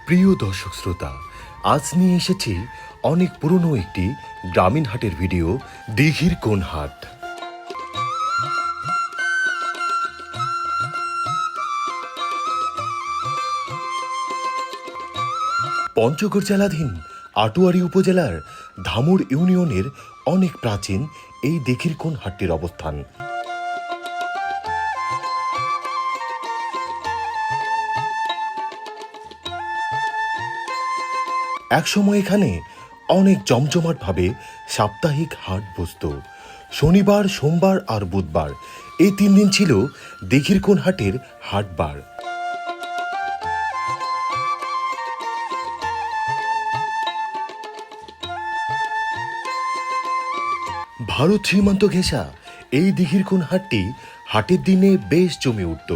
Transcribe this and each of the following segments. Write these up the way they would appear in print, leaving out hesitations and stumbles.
প্রিয় দর্শক শ্রোতা, আজ নিয়ে এসেছি অনেক পুরনো একটি গ্রামীণ হাটের ভিডিও, দিঘির কোন হাট। পঞ্চগড় জেলাধীন আটোয়ারী উপজেলার ধামুর ইউনিয়নের অনেক প্রাচীন এই দিঘির কোন হাটটির অবস্থান। একসময় এখানে অনেক জমজমাটভাবে সাপ্তাহিক হাট বসত। শনিবার, সোমবার আর বুধবার এই 3 দিন ছিল দিঘির কোন হাটের হাটবার। ভারত সীমান্ত ঘেঁষা এই দিঘির কোন হাটটি হাটের দিনে বেশ জমে উঠত।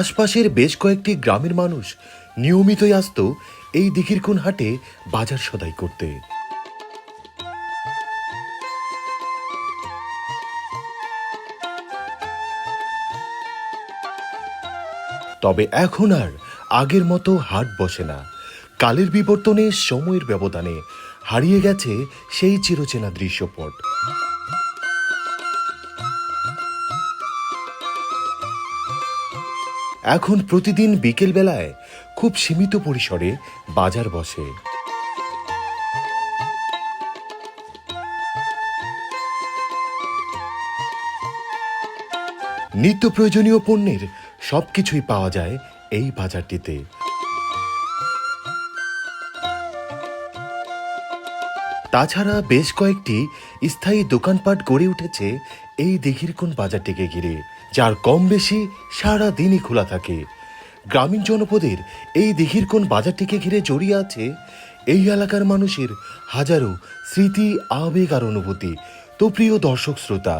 আশপাশের বেশ কয়েকটি গ্রামের মানুষ নিয়মিতই আসতো এই দিঘির কোন হাটে বাজার সদাই করতে। তবে এখন আর আগের মতো হাট বসে না। কালের বিবর্তনে, সময়ের ব্যবধানে হারিয়ে গেছে সেই চিরচেনা দৃশ্যপট। এখন প্রতিদিন বিকেল বেলায় খুব সীমিত পরিসরে বাজার বসে। নিত্য প্রয়োজনীয় পণ্যের সবকিছুই পাওয়া যায় এই বাজারটিতে। তাছাড়া বেশ কয়েকটি স্থায়ী দোকানপাট গড়ে উঠেছে এই দিঘির কোন বাজারটিকে ঘিরে, যার কম বেশি সারা দিনই খোলা থাকে। গ্রামীণ জনপদের এই দিঘির কোন বাজারটিকে ঘিরে জড়িয়ে আছে এই এলাকার মানুষের হাজারো স্মৃতি, আবেগ আর অনুভূতি। তো প্রিয় দর্শক শ্রোতা,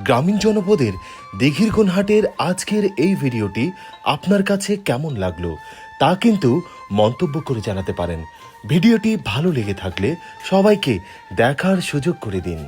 গ্রামীণ জনপদের দিঘির কোন হাটের আজকের এই ভিডিওটি আপনার কাছে কেমন লাগলো তা কিন্তু মন্তব্য করে জানাতে পারেন। ভিডিওটি ভালো লেগে থাকলে সবাইকে দেখার সুযোগ করে দিন।